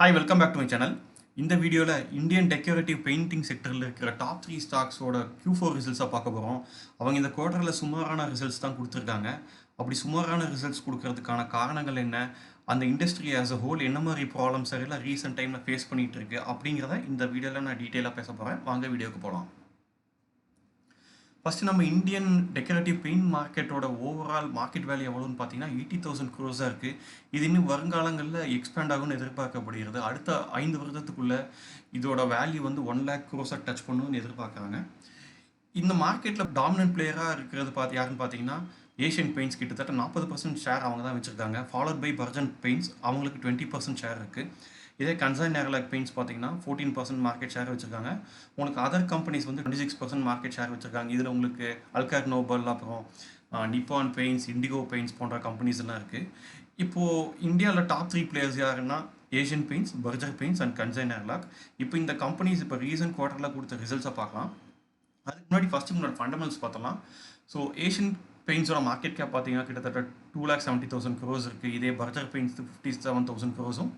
Hi, welcome back to my channel. இந்த வீடியோவில் Indian decorative painting செக்டரில் இருக்கிற டாப் 3 ஸ்டாக்ஸோட Q4 ரிசல்ட்ஸாக பார்க்க போகிறோம். அவங்க இந்த குவார்ட்டரில் சுமாரான ரிசல்ட்ஸ் தான் கொடுத்துருக்காங்க. அப்படி சுமாரான ரிசல்ட்ஸ் கொடுக்கறதுக்கான காரணங்கள் என்ன, அந்த இண்டஸ்ட்ரி ஆஸ் அ ஹோல் என்ன மாதிரி ப்ராப்ளம்ஸ் எல்லாம் ரீசெண்ட் டைமில் ஃபேஸ் பண்ணிகிட்டு இருக்கு அப்படிங்கிறத இந்த வீடியோவில் நான் டீட்டெயிலாக பேச போகிறேன். வாங்க வீடியோக்கு போகலாம். ஃபஸ்ட்டு நம்ம இந்தியன் டெக்கரேட்டிவ் பெயிண்ட் மார்க்கெட்டோட ஓவரால் மார்க்கெட் வேல்யூ எவ்வளோன்னு பார்த்தீங்கன்னா 80,000 crores-ஆக இருக்குது. இது இன்னும் வருங்காலங்களில் எக்ஸ்பேண்ட் ஆகும்னு எதிர்பார்க்கப்படுகிறது. அடுத்த 5 வருடத்துக்குள்ளே இதோட வேல்யூ வந்து 1 lakh crores-ஆக டச் பண்ணணும்னு எதிர்பார்க்குறாங்க. இந்த மார்க்கெட்டில் டாமினன்ட் பிளேயராக இருக்கிறது யாருன்னு பார்த்தீங்கன்னா ஏஷியன் பெயிண்ட்ஸ் கிட்டத்தட்ட 40% ஷேர் அவங்க தான் வச்சுருக்காங்க. ஃபாலோட் பை பர்ஜன் பெயிண்ட்ஸ், அவங்களுக்கு 20% ஷேர் இருக்குது. இதே கன்சர்ன் நேரலாக் பெயிண்ட்ஸ் பார்த்தீங்கன்னா 14% மார்க்கெட் ஷேர் வச்சுருக்காங்க. உங்களுக்கு அதர் கம்பெனிஸ் வந்து 26% மார்க்கெட் ஷேர் வச்சுருக்காங்க. இதில் உங்களுக்கு அல்கார் நோபல், அப்புறம் நிப்பான் பெயிண்ட்ஸ், இண்டிகோ பெயிண்ட்ஸ் போன்ற கம்பெனிஸ் எல்லாம் இருக்குது. இப்போது இந்தியாவில் டாப் 3 பிளேயர்ஸ் யாருன்னா ஏஷியன் பெயிண்ட்ஸ், பர்ஜர் பெயிண்ட்ஸ் அண்ட் கன்சர்ன் நேரலாக். இப்போ இந்த கம்பெனிஸ் இப்போ ரீசன்ட் குவார்ட்டரில் கொடுத்த ரிசல்ட்ஸை பார்க்கலாம். அதுக்கு முன்னாடி ஃபஸ்ட்டு முன்னாடி ஃபண்டமெண்டல்ஸ் பார்த்தலாம். ஸோ ஏஷியன் பெயிண்ட்ஸோட மார்க்கெட் கேப் பார்த்தீங்கன்னா கிட்டத்தட்ட 2,70,000 crores இருக்குது. இதே பர்ஜர் பெயிண்ட்ஸ் 57,000 crores-உம்,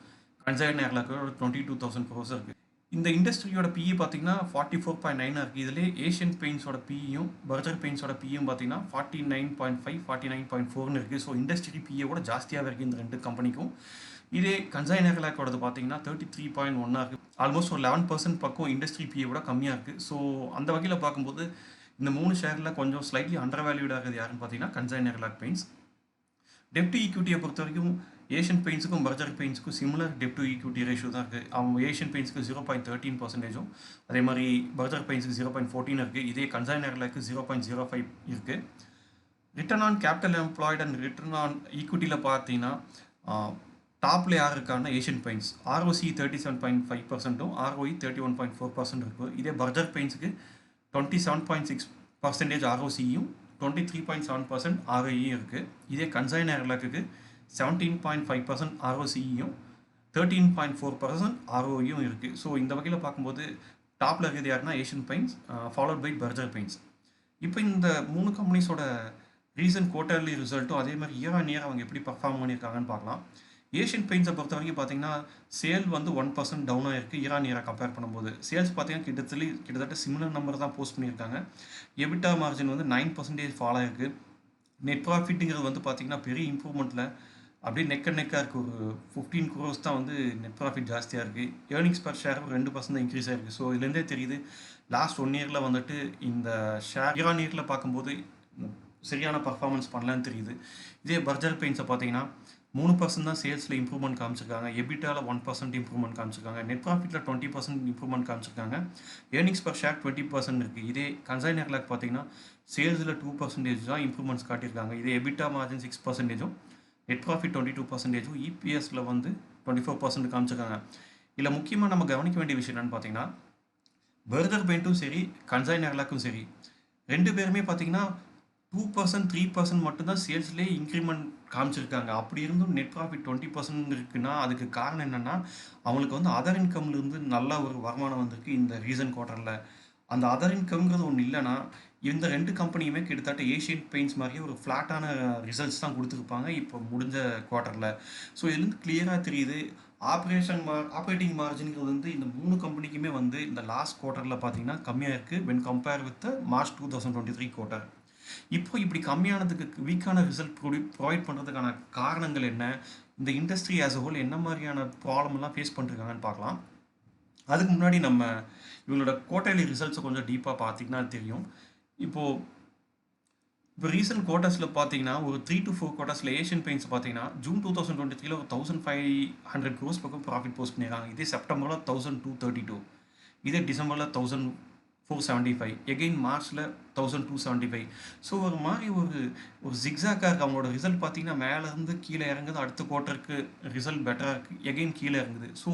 கன்சர்ன் நேரலாக்கு 22,000 crores இருக்குது. இந்த இண்டஸ்ட்ரியோட பிஇ பார்த்தீங்கன்னா 44.9 இருக்குது. இதிலே ஏஷியன் பெயிண்ட்ஸோட பிஇயும் பர்ஜர் பெயிண்ட்ஸோட பிஇயும் பார்த்தீங்கன்னா 49.5, 49.4 இருக்குது. ஸோ இண்டஸ்ட்ரி பிஇயோட ஜாஸ்தியாக இருக்குது இந்த ரெண்டு கம்பெனிக்கும். இதே கன்சர்ன் நேரலாக்கோடது பார்த்தீங்கன்னா 33.1 இருக்குது. ஆல்மோஸ்ட் ஒரு 11% பக்கம் இண்டஸ்ட்ரி பிஇயோட கம்மியாக இருக்குது. ஸோ அந்த வகையில் பார்க்கும்போது இந்த 3 ஷேரில் கொஞ்சம் ஸ்லைட்லி அண்டர் வேல்யூடாக இருக்குது யாருன்னு பார்த்தீங்கன்னா கன்சர்ன் நேரலாக் பெயிண்ட்ஸ். டெப்ட் டு ஈக்விட்டியை பொறுத்த வரைக்கும் ஏஷியன் பெயிண்ட்ஸுக்கும் பர்ஜர் பெயிண்ட்ஸுக்கும் சிமிலர் டெப்ட் டு ஈக்விட்டி ரேஷியோ தான் இருக்குது. அவங்க ஏஷியன் பெயிண்ட்ஸ்க்கு 0.13%, அதே மாதிரி பர்ஜர் பெயிண்ட்ஸுக்கு 0.14 இருக்குது. இதே கன்சர்ன் நேரலாக்கு 0.05 இருக்குது. Return on capital employed and return on ஈக்விட்டியில் பார்த்தீங்கன்னா டாப்பில் யார் இருக்காங்கன்னா ஏஷியன் பெயிண்ட்ஸ். ROCE 37.5%, ROE 31.4% இருக்குது. இதே பர்ஜர் பெயிண்ட்ஸுக்கு 27.6% ROCE-யும் 23.7% ROE-யும் இருக்குது. இதே கன்சர்ன் நேரலாக்கு 17.5% ROCE-யும் 13.4% ROE-யும் இருக்குது. ஸோ இந்த வகையில் பார்க்கும்போது டாப்பில் இருக்கிறது யாருன்னா Asian Paints, followed by Berger Paints. இப்போ இந்த 3 கம்பெனிஸோட ரீசன்ட் குவார்ட்டர்லி ரிசல்ட்டும் அதே மாதிரி இயர் ஆன் இயர் அவங்க எப்படி பர்ஃபார்ம் பண்ணியிருக்காங்கன்னு பார்க்கலாம். ஏஷியன் பெயிண்ட்ஸை பொறுத்த வரைக்கும் பார்த்தீங்கன்னா சேல் வந்து 1% டவுனாக இருக்குது இயர் ஆன் இயராக கம்பேர் பண்ணும்போது. சேல்ஸ் பார்த்தீங்கன்னா கிட்டத்தட்ட சிமிலர் நம்பர் தான் போஸ்ட் பண்ணியிருக்காங்க. எபிட்டா மார்ஜின் வந்து 9% ஃபால் ஆகிருக்கு. நெட் ப்ராஃபிட்டுங்கிறது வந்து பார்த்தீங்கன்னா பெரிய இம்ப்ரூவ்மெண்ட்டில் அப்படியே நெக்காக இருக்குது. ஒரு 15 crores தான் வந்து நெட் ப்ராஃபிட் ஜாஸ்தியாக இருக்குது. ஏர்னிங்ஸ் பர் ஷேர் 2% தான் இன்க்ரீஸ் ஆகிருக்கு. ஸோ இதுலேருந்தே தெரியுது லாஸ்ட் 1 இயரில் வந்துட்டு இந்த ஷேர் இயர் ஆன் இயரில் பார்க்கும்போது சரியான பர்ஃபார்மன்ஸ் பண்ணலான்னு தெரியுது. இதே பர்ஜர் பெயிண்ட்ஸை பார்த்தீங்கன்னா 3% தான் சேல்ஸில் இம்ப்ரூவ்மெண்ட் காமிச்சிருக்காங்க. எபிட்டாவில் 1% இம்ப்ரூவ்மெண்ட் காமிச்சிருக்காங்க. நெட் ப்ராஃபிட்டில் 20% இம்ப்ரூவ்மெண்ட் காமிச்சிருக்காங்க. ஏர்னிங்ஸ் பர் ஷேர் 20% இருக்குது. இதே கன்சர்ன் நேரலாக்கு பார்த்தீங்கன்னா சேல்ஸில் 2% தான் இம்ப்ரூவ்மெண்ட்ஸ் காட்டியிருக்காங்க. இதே எபிட்டா மார்ஜின் 6%, நெட் ப்ராஃபிட் 22%, இபிஎஸ்ல வந்து 24% காமிச்சிருக்காங்க. இதில் முக்கியமாக நம்ம கவனிக்க வேண்டிய விஷயம் என்னென்னு பார்த்தீங்கன்னா பர்ஜர் பெயிண்ட்டும் சரி கன்சர்ன் நேரலாக்கும் சரி 2 பேருமே பார்த்தீங்கன்னா 2%, 3% மட்டும்தான் சேல்ஸ்லேயே இன்க்ரிமெண்ட் காமிச்சிருக்காங்க. அப்படி இருந்தும் நெட் ப்ராஃபிட் 20% இருக்குன்னா அதுக்கு காரணம் என்னென்னா அவங்களுக்கு வந்து அதர் இன்கம்லேருந்து நல்ல ஒரு வருமானம் வந்திருக்கு இந்த ரீசன்ட் குவார்ட்டரில். அந்த அதர் இன்கம்ங்கிறது ஒன்று இல்லைன்னா இந்த 2 கம்பெனியுமே கிட்டத்தட்ட ஏஷியன் பெயிண்ட்ஸ் மாதிரியே ஒரு ஃப்ளாட்டான ரிசல்ட்ஸ் தான் கொடுத்துருப்பாங்க இப்போ முடிஞ்ச குவார்ட்டரில். ஸோ இதுலேருந்து கிளியராக தெரியுது ஆப்ரேட்டிங் மார்ஜின்கிறது வந்து இந்த 3 கம்பெனிக்குமே வந்து இந்த லாஸ்ட் குவார்ட்டரில் பார்த்தீங்கன்னா கம்மியாக இருக்குது when compare with March 2023 quarter. இப்போ இப்படி கம்மியானதுக்கு வீக்கான ரிசல்ட் ப்ரொவைட் பண்ணுறதுக்கான காரணங்கள் என்ன, இந்த இண்டஸ்ட்ரி ஆஸ் அ ஹோல் என்ன மாதிரியான ப்ராப்ளம்லாம் ஃபேஸ் பண்ணிருக்காங்கன்னு பார்க்கலாம். அதுக்கு முன்னாடி நம்ம இவங்களோட குவார்ட்டர்லி ரிசல்ட்ஸை கொஞ்சம் டீப்பாக பார்த்தீங்கன்னா தெரியும். இப்போ ரீசன்ட் குவார்ட்டர்ஸில் பார்த்தீங்கன்னா ஒரு 3 to 4 குவார்ட்டர்ஸில் ஏஷியன் பெயிண்ட்ஸ் பார்த்தீங்கன்னா ஜூன் 2023 ஒரு 1,500 crores பக்கம் ப்ராஃபிட் போஸ்ட் பண்ணியிருக்காங்க. இதே செப்டம்பரில் 1,232, இதே டிசம்பரில் 1,475, எகெயின் மார்ச்சில் 1,275. ஸோ ஒரு மாதிரி ஒரு ஜிக்ஸாக்காக இருக்குது. அவங்களோட ரிசல்ட் பார்த்தீங்கன்னா மேலேருந்து கீழே இறங்குது, அடுத்த குவார்ட்டருக்கு ரிசல்ட் பெட்டராக இருக்குது, எகெயின் கீழே இறங்குது. ஸோ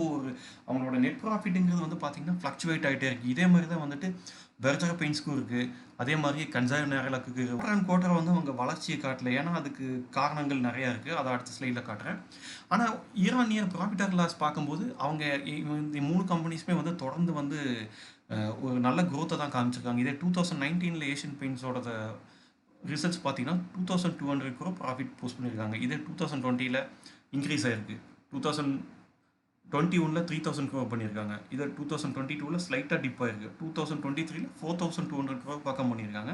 அவங்களோட நெட் ப்ராஃபிட்டுங்கிறது வந்து பார்த்தீங்கன்னா ஃப்ளக்சுவேட் ஆகிட்டே இருக்குது. இதே மாதிரி தான் வந்துட்டு பர்ஜர் பெயிண்ட்ஸ்க்கும் இருக்குது. அதே மாதிரி கன்சர்ன் நேரலாக்கு குவார்ட்டர் வந்து அவங்க வளர்ச்சியை காட்டல. ஏன்னா அதுக்கு காரணங்கள் நிறையா இருக்குது, அதை அடுத்த ஸ்லைடில் காட்டுறேன். ஆனால் year on year profit or loss பார்க்கும்போது அவங்க இந்த 3 கம்பெனிஸுமே வந்து தொடர்ந்து வந்து ஒரு நல்ல க்ரோத்தை தான் காமிச்சிருக்காங்க. இதே 2019 ஏஷியன் பெயிண்ட்ஸோட ரிசல்ட்ஸ் பார்த்தீங்கன்னா 2,200 crore ப்ராஃபிட் போஸ்ட் பண்ணியிருக்காங்க. இதே 2020 இன்க்ரீஸ் ஆகிருக்கு. 21ல் 3000 crore பண்ணியிருக்காங்க. இதை 2022ல் ஸ்லைட்டாக டிப் ஆயிருக்கு. 2023ல் 4200 crore பக்கம் பண்ணியிருக்காங்க.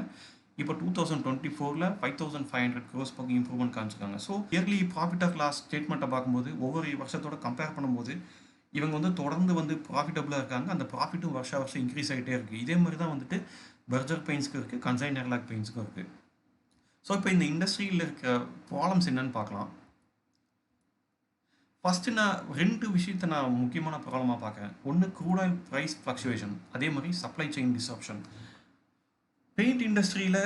இப்போ 2024ல் 5500 crores பக்கம் இம்ப்ரூவ்மெண்ட் காமிச்சிருக்காங்க. So yearly profit of loss ஸ்டேட்மெண்ட்டை பார்க்கும்போது ஒவ்வொரு வருஷத்தோட கம்பேர் பண்ணும்போது இவங்க வந்து தொடர்ந்து வந்து ப்ராஃபிட்டபுளாக இருக்காங்க. அந்த ப்ராஃபிட்டும் வருஷம் இன்க்ரீஸ் ஆகிட்டே இருக்குது. இதே மாதிரி தான் வந்துட்டு பர்ஜர் பெயின்ஸ்க்கு இருக்குது, கன்சைன் நெர்லாக் பெயின்ஸ்க்கும் இருக்குது. ஸோ இப்போ இந்த இண்டஸ்ட்ரியில் இருக்கிற ப்ராப்ளம்ஸ் என்னன்னு பார்க்கலாம். ஃபஸ்ட்டு நான் 2 விஷயத்தை நான் முக்கியமான ப்ராப்ளமாக பார்க்குறேன். ஒன்று க்ரூட் ஆயில் ப்ரைஸ் ஃப்ளக்சுவேஷன், அதே மாதிரி சப்ளை செயின் டிஸ்ரப்ஷன். பெயிண்ட் இண்டஸ்ட்ரியில்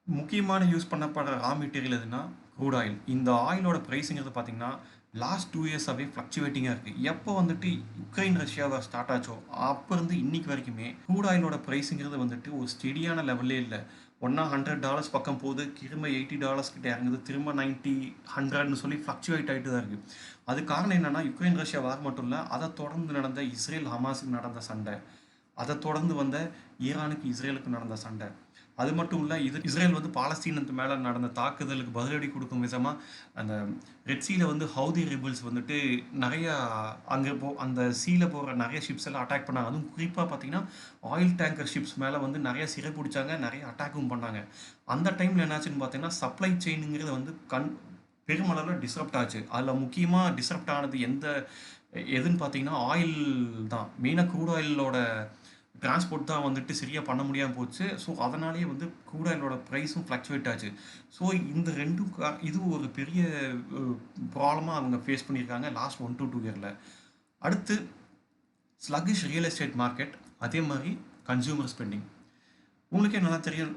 முக்கியமான யூஸ் பண்ணப்படுற ரா மெட்டீரியல் எதுனா க்ரூட் ஆயில். இந்த ஆயிலோட ப்ரைஸுங்கிறது பார்த்தீங்கன்னா லாஸ்ட் 2 இயர்ஸாகவே ஃப்ளக்சுவேட்டிங்காக இருக்குது. எப்போ வந்துட்டு யுக்ரைன் ரஷ்யாவை ஸ்டார்ட் ஆச்சோ அப்போ இருந்து இன்னைக்கு வரைக்குமே க்ரூட் ஆயிலோட ப்ரைஸுங்கிறது வந்துட்டு ஒரு ஸ்டெடியான லெவல்லே இல்லை. ஒன்றா $100 பக்கம் போகுது, திரும்ப $80 கிட்ட இறங்குது, திரும்ப 90, 100ன்னு சொல்லி ஃப்ளக்சுவேட் ஆகிட்டு தான் இருக்குது. அது காரணம் என்னென்னா யுக்ரைன் ரஷ்யா வார் மட்டும் இல்லை, அதை தொடர்ந்து நடந்த இஸ்ரேல் ஹமாஸுக்கு நடந்த சண்டை, அதை தொடர்ந்து வந்த ஈரானுக்கு இஸ்ரேலுக்கு நடந்த சண்டை. அது மட்டும் இல்லை, இஸ்ரேல் வந்து பாலஸ்தீனத்து மேலே நடந்த தாக்குதலுக்கு பதிலடி கொடுக்கும் விதமாக அந்த ரெட்சியில் வந்து ஹவுதி ரிபிள்ஸ் வந்துட்டு நிறையா அங்கே அந்த சீல போகிற நிறைய ஷிப்ஸ் எல்லாம் அட்டாக் பண்ணாங்க. அதுவும் குறிப்பாக பார்த்தீங்கன்னா ஆயில் டேங்கர் ஷிப்ஸ் மேலே வந்து நிறைய சிறை பிடிச்சாங்க, நிறைய அட்டாக்கும் பண்ணாங்க. அந்த டைமில் என்னாச்சுன்னு பார்த்தீங்கன்னா சப்ளை செயினுங்கிறது வந்து பெருமளவில் டிஸ்ரப்ட் ஆச்சு. அதில் முக்கியமாக டிஸ்ரப்ட் ஆனது எதுன்னு பார்த்தீங்கன்னா ஆயில் தான். மெயினாக க்ரூட் ஆயிலோட டிரான்ஸ்போர்ட் தான் வந்துட்டு சரியாக பண்ண முடியாமல் போச்சு. ஸோ அதனாலேயே வந்து க்ரூட் ஆயிலோட ப்ரைஸும் ஃப்ளக்சுவேட் ஆச்சு. ஸோ இந்த ரெண்டும் இது ஒரு பெரிய ப்ராப்ளமாக அவங்க ஃபேஸ் பண்ணியிருக்காங்க லாஸ்ட் 1 to 2 இயரில். அடுத்து ஸ்லக்கிஷ் ரியல் எஸ்டேட் மார்க்கெட், அதே மாதிரி கன்சியூமர் ஸ்பெண்டிங். உங்களுக்கே நல்லா தெரியும்,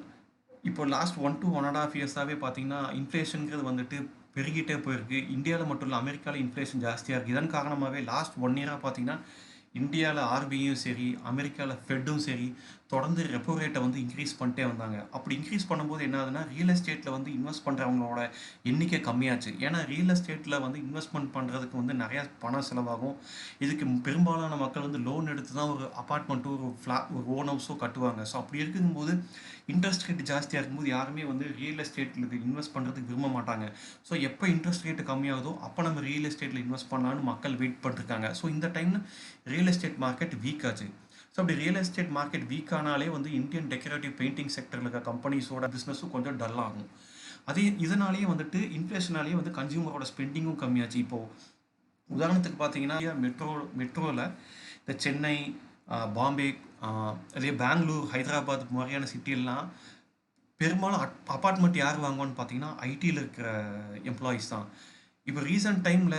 இப்போ லாஸ்ட் 1 to 1.5 இயர்ஸாகவே பார்த்தீங்கன்னா இன்ஃப்ளேஷனுங்கிறது வந்துட்டு பெருகிட்டே போயிருக்கு. இந்தியாவில் மட்டும் இல்லை, அமெரிக்காவில் இன்ஃப்ளேஷன் ஜாஸ்தியாக இருக்குது. இதன் காரணமாகவே லாஸ்ட் 1 இயராக பார்த்தீங்கன்னா இந்தியாவில் ஆர்பிஐயும் சரி, அமெரிக்காவில் ஃபெட்டும் சரி, தொடர்ந்து ரெப்போ ரேட்டை வந்து இன்க்ரீஸ் பண்ணிட்டே வந்தாங்க. அப்படி இன்க்ரீஸ் பண்ணும்போது என்ன ஆகுதுன்னா ரியல் எஸ்டேட்டில் வந்து இன்வெஸ்ட் பண்ணுறவங்களோட எண்ணிக்கை கம்மியாச்சு. ஏன்னா ரியல் எஸ்டேட்டில் வந்து இன்வெஸ்ட்மெண்ட் பண்ணுறதுக்கு வந்து நிறையா பணம் செலவாகும். இதுக்கு பெரும்பாலான மக்கள் வந்து லோன் எடுத்து தான் ஒரு அப்பார்ட்மெண்ட்டோ ஒரு ஓன் ஹவுஸோ கட்டுவாங்க. ஸோ அப்படி இருக்கும்போது இன்ட்ரெஸ்ட் ரேட் ஜாஸ்தியாக இருக்கும்போது யாருமே வந்து ரியல் எஸ்டேட்டில் இன்வெஸ்ட் பண்ணுறதுக்கு விரும்ப மாட்டாங்க. ஸோ எப்போ இன்ட்ரெஸ்ட் ரேட்டு கம்மியாகுதோ அப்போ நம்ம ரியல் எஸ்டேட்டில் இன்வெஸ்ட் பண்ணலான்னு மக்கள் வெயிட் பண்ணிருக்காங்க. ஸோ இந்த டைமில் ரியல் எஸ்டேட் மார்க்கெட் வீக் ஆச்சு. ஸோ அப்படி ரியல் எஸ்டேட் மார்க்கெட் வீக் ஆனாலே வந்து இந்தியன் டெக்கரேட்டிவ் பெயிண்டிங் செக்டரில் இருக்க கம்பெனிஸோட பிஸ்னஸும் கொஞ்சம் டல் ஆகும். இதனாலேயே வந்துட்டு இன்ஃப்ளேஷனாலேயே வந்து கன்சியூமரோட ஸ்பெண்டிங்கும் கம்மியாச்சு. இப்போது உதாரணத்துக்கு பார்த்தீங்கன்னா மெட்ரோவில் இந்த சென்னை, பாம்பே, அதே பெங்களூர், ஹைதராபாத் மாதிரியான சிட்டிலாம் பெரும்பாலும் அப்பார்ட்மெண்ட் யார் வாங்குவான்னு பார்த்தீங்கன்னா ஐடியில் இருக்கிற எம்ப்ளாயீஸ் தான். இப்போ ரீசன்ட் டைமில்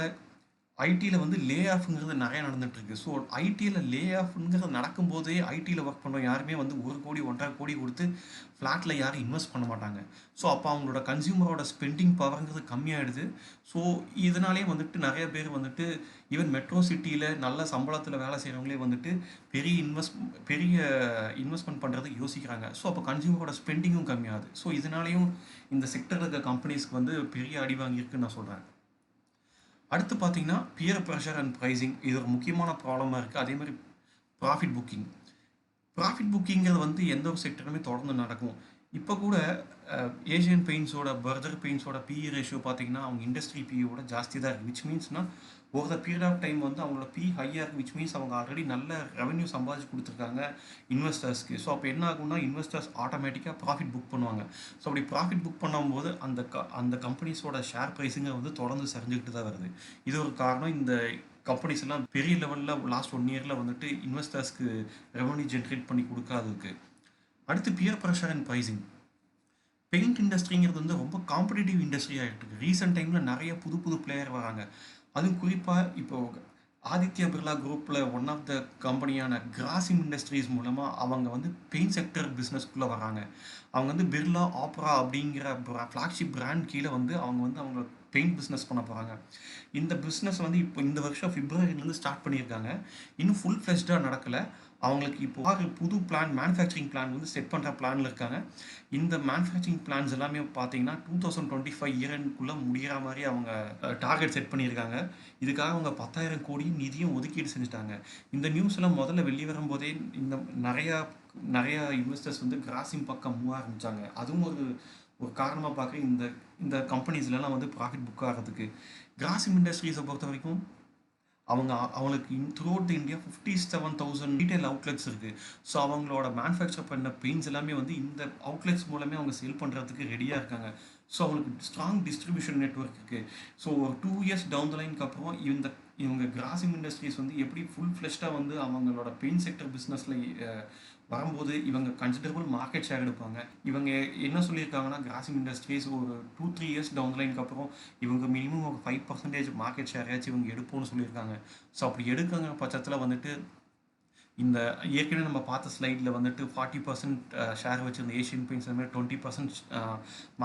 ஐடியில் வந்து லே ஆஃப்ங்கிறது நிறையா நடந்துகிட்ருக்கு. ஸோ ஐடியில் லே ஆஃப்ங்கிறது நடக்கும்போதே ஐடியில் ஒர்க் பண்ணுறோம் யாருமே வந்து 1 கோடி 1.5 கோடி கொடுத்து ஃப்ளாட்டில் யாரும் இன்வெஸ்ட் பண்ண மாட்டாங்க. ஸோ அப்போ அவங்களோட கன்சியூமரோட ஸ்பெண்டிங் பவருங்கிறது கம்மியாகிடுது. ஸோ இதனாலே வந்துட்டு நிறைய பேர் வந்துட்டு ஈவன் மெட்ரோ சிட்டியில் நல்ல சம்பளத்தில் வேலை செய்கிறவங்களே வந்துட்டு பெரிய இன்வெஸ்ட்மெண்ட் பண்ணுறதுக்கு யோசிக்கிறாங்க. ஸோ அப்போ கன்சியூமரோட ஸ்பெண்டிங்கும் கம்மியாகுது. ஸோ இதனாலேயும் இந்த செக்டரில் இருக்க கம்பெனிஸ்க்கு வந்து பெரிய அடி வாங்கியிருக்குன்னு நான் சொல்கிறேன். அடுத்து பார்த்தீங்கன்னா பியர் ப்ரெஷர் அண்ட் ப்ரைஸிங், இது ஒரு முக்கியமான ப்ராப்ளமாக இருக்குது. அதே மாதிரி ப்ராஃபிட் புக்கிங்கிறது வந்து எந்த ஒரு செக்டருமே தொடர்ந்து நடக்கும். இப்போ கூட ஏஷியன் பெயிண்ட்ஸோட பர்ஜர் பெயிண்ட்ஸோட பிஇ ரேஷியோ பார்த்தீங்கன்னா அவங்க இண்டஸ்ட்ரி பிஇயோட ஜாஸ்தி தான் இருக்குது. விச் மீன்ஸ்னால் ஒரு பீரியட் ஆஃப் டைம் வந்து அவங்களோட பி ஹையாக இருக்குது. விச் மீன்ஸ் அவங்க ஆல்ரெடி நல்ல ரெவன்யூ சம்பாதிச்சு கொடுத்துருக்காங்க இன்வெஸ்டர்ஸ்க்கு. ஸோ அப்போ என்ன ஆகும்னா இன்வெஸ்டர்ஸ் ஆட்டோமேட்டிக்காக ப்ராஃபிட் புக் பண்ணுவாங்க. ஸோ அப்படி ப்ராஃபிட் புக் பண்ணும்போது அந்த கம்பெனிஸோட ஷேர் ப்ரைஸுங்க வந்து தொடர்ந்து சரிஞ்சுக்கிட்டு தான் வருது. இது ஒரு காரணம். இந்த கம்பெனிஸ் எல்லாம் பெரிய லெவலில் லாஸ்ட் 1 இயரில் வந்துட்டு இன்வெஸ்டர்ஸ்க்கு ரெவன்யூ ஜென்ரேட் பண்ணி கொடுக்காததுக்கு. அடுத்து peer pressure and pricing. Paint இண்டஸ்ட்ரிங்கிறது வந்து ரொம்ப காம்படிட்டிவ் இண்டஸ்ட்ரி ஆகிட்டு இருக்கு. ரீசெண்ட் டைமில் நிறைய புது பிளேயர் வராங்க. அதுவும் குறிப்பாக இப்போது ஆதித்யா பிர்லா குரூப்பில் ஒன் ஆஃப் த கம்பெனியான கிராசிம் இண்டஸ்ட்ரீஸ் மூலமாக அவங்க வந்து பெயிண்ட் செக்டர் பிஸ்னஸ்க்குள்ளே வராங்க. அவங்க வந்து பிர்லா ஆப்ரா அப்படிங்கிற ஃப்ளாக்ஷிப் பிராண்ட் கீழே வந்து அவங்க பெயிண்ட் பிஸ்னஸ் பண்ண போகிறாங்க. இந்த பிஸ்னஸ் வந்து இப்போ இந்த வருஷம் பிப்ரவரியிலேருந்து ஸ்டார்ட் பண்ணியிருக்காங்க. இன்னும் ஃபுல் ஃப்ளெஷ்டாக நடக்கலை. அவங்களுக்கு இப்போ புது மேனுஃபேக்சரிங் பிளான் வந்து செட் பண்ணுற பிளானில் இருக்காங்க. இந்த மேனுஃபேக்சரிங் பிளான்ஸ் எல்லாமே பார்த்தீங்கன்னா 2025 இயர்க்குள்ளே முடிகிற மாதிரி அவங்க டார்கெட் செட் பண்ணியிருக்காங்க. இதுக்காக அவங்க 10,000 கோடி நிதியும் ஒதுக்கீடு செஞ்சுட்டாங்க. இந்த நியூஸ் எல்லாம் முதல்ல வெளியே வரும்போதே இந்த நிறையா இன்வெஸ்டர்ஸ் வந்து கிராசிம் பக்கம் மூவ் ஆரம்பித்தாங்க. அதுவும் ஒரு காரணமாக பார்க்க இந்த கம்பெனிஸ்லாம் வந்து ப்ராஃபிட் புக் ஆகிறதுக்கு. கிராசிம் இண்டஸ்ட்ரீஸை பொறுத்த வரைக்கும் அவங்களுக்கு through out India 57,000 retail outlets இருக்குது. ஸோ அவங்களோட மேனுஃபேக்சர் பண்ண பெயிண்ட்ஸ் எல்லாமே வந்து இந்த அவுட்லெட்ஸ் மூலமே அவங்க சேல் பண்ணுறதுக்கு ரெடியாக இருக்காங்க. ஸோ அவங்களுக்கு ஸ்ட்ராங் டிஸ்ட்ரிபியூஷன் நெட்வொர்க் இருக்குது. ஸோ ஒரு 2 இயர்ஸ் டவுன் த லைனுக்கு அப்புறம் இவங்க கிராசிம் இண்டஸ்ட்ரீஸ் வந்து எப்படி ஃபுல் ஃப்ளெஷ்டாக வந்து அவங்களோட பெயிண்ட் செக்டர் பிஸ்னஸில் வரும்போது இவங்க கன்சிடரபிள் மார்க்கெட் ஷேர் எடுப்பாங்க. இவங்க என்ன சொல்லியிருக்காங்கன்னா, கிராசிம் இண்டஸ்ட்ரீஸ் ஒரு 2-3 இயர்ஸ் டவுன் த லைனுக்கு அப்புறம் இவங்க மினிமம் ஒரு 5% மார்க்கெட் ஷேரையாச்சும் இவங்க எடுப்போம்னு சொல்லியிருக்காங்க. ஸோ அப்படி எடுக்கங்கிற பட்சத்தில் வந்துட்டு இந்த ஏற்கனவே நம்ம பார்த்த ஸ்லைடில் வந்துட்டு 40% ஷேர் வச்சுருந்த ஏஷியன் பெயிண்ட்ஸ் அதுமாதிரி 20%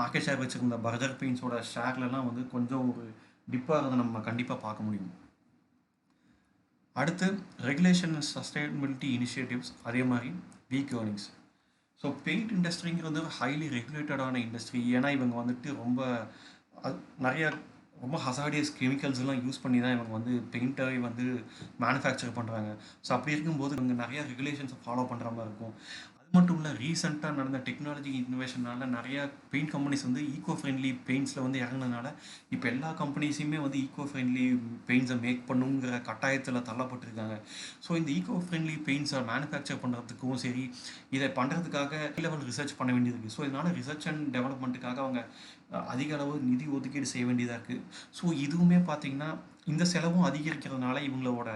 மார்க்கெட் ஷேர் வச்சுருந்த பர்கர் பெயிண்ட்ஸோட ஷேர்லலாம் வந்து கொஞ்சம் ஒரு டிப்பாக நம்ம கண்டிப்பாக பார்க்க முடியும். அடுத்து ரெகுலேஷன் அண்ட் சஸ்டைனபிலிட்டி இனிஷியேட்டிவ்ஸ், அதே மாதிரி வீக் ஏர்னிங்ஸ். ஸோ பெயிண்ட் இண்டஸ்ட்ரிங்கிறது ஒரு ஹைலி ரெகுலேட்டடான இண்டஸ்ட்ரி. ஏன்னா இவங்க வந்துட்டு நிறையா ரொம்ப ஹசார்டியஸ் கெமிக்கல்ஸ்லாம் யூஸ் பண்ணி தான் இவங்க வந்து பெயிண்ட்டை வந்து மேனுஃபேக்சர் பண்ணுறாங்க. ஸோ அப்படி இருக்கும்போது இவங்க நிறையா ரெகுலேஷன்ஸை ஃபாலோ பண்ணுற மாதிரி இருக்கும். அது மட்டும் இல்லை, ரீசெண்டாக நடந்த டெக்னாலஜி இன்னோவேஷனால நிறையா பெயிண்ட் கம்பெனிஸ் வந்து ஈக்கோ ஃப்ரெண்ட்லி பெயிண்ட்ஸில் வந்து இறங்கினதுனால இப்போ எல்லா கம்பெனிஸுமே வந்து ஈக்கோ ஃப்ரெண்ட்லி பெயிண்ட்ஸை மேக் பண்ணுங்கிற கட்டாயத்தில் தள்ளப்பட்டிருக்காங்க. ஸோ இந்த ஈக்கோ ஃப்ரெண்ட்லி பெயிண்ட்ஸை மேனுஃபேக்சர் பண்ணுறதுக்கும் சரி, இதை பண்ணுறதுக்காக லெவல் ரிசர்ச் பண்ண வேண்டியது இருக்குது. ஸோ இதனால் ரிசர்ச் அண்ட் டெவலப்மெண்ட்டுக்காக அவங்க அதிக அளவு நிதி ஒதுக்கீடு செய்ய வேண்டியதாக இருக்குது. ஸோ இதுவுமே பார்த்திங்கன்னா இந்த செலவும் அதிகரிக்கிறதுனால இவங்களோட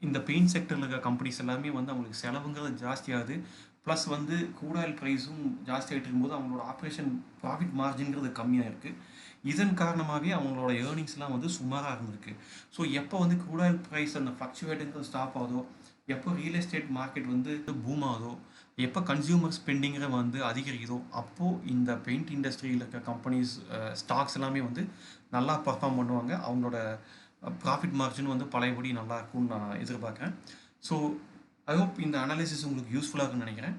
இந்த பெயிண்ட் செக்டரில் இருக்கிற கம்பெனிஸ் எல்லாமே வந்து அவங்களுக்கு செலவுங்கிறது ஜாஸ்தியாகுது. ப்ளஸ் வந்து க்ரூட் ஆயில் ப்ரைஸும் ஜாஸ்தியாகிட்டு இருக்கும்போது அவங்களோட ஆப்ரேஷன் ப்ராஃபிட் மார்ஜின்கிறது கம்மியாக இருக்குது. இதன் காரணமாகவே அவங்களோட ஏர்னிங்ஸ்லாம் வந்து சுமாராக இருந்திருக்கு. ஸோ எப்போ வந்து க்ரூட் ஆயில் ப்ரைஸ் அந்த ஃப்ளக்சுவேட்டுங்கிறது ஸ்டாப் ஆகுதோ, எப்போ ரியல் எஸ்டேட் மார்க்கெட் வந்து பூம் ஆகுதோ, எப்போ கன்சியூமர் ஸ்பெண்டிங்கை வந்து அதிகரிக்குதோ, அப்போது இந்த பெயிண்ட் இண்டஸ்ட்ரியில் இருக்க கம்பெனிஸ் ஸ்டாக்ஸ் எல்லாமே வந்து நல்லா பர்ஃபார்ம் பண்ணுவாங்க. அவங்களோட ப்ராஃபிட் மார்ஜின் வந்து பழையபடி நல்லா இருக்கும்னு நான் எதிர்பார்க்குறேன். ஸோ ஐ ஹோப் இந்த அனாலிசிஸ் உங்களுக்கு யூஸ்ஃபுல்லாக இருக்குன்னு நினைக்கிறேன்.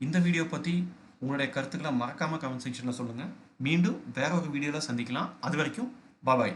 இந்த வீடியோ பற்றி உங்களுடைய கருத்துக்களை மறக்காமல் கமெண்ட் செக்ஷனில் சொல்லுங்கள். மீண்டும் வேற ஒரு வீடியோவில் சந்திக்கலாம். அது வரைக்கும் பாய்.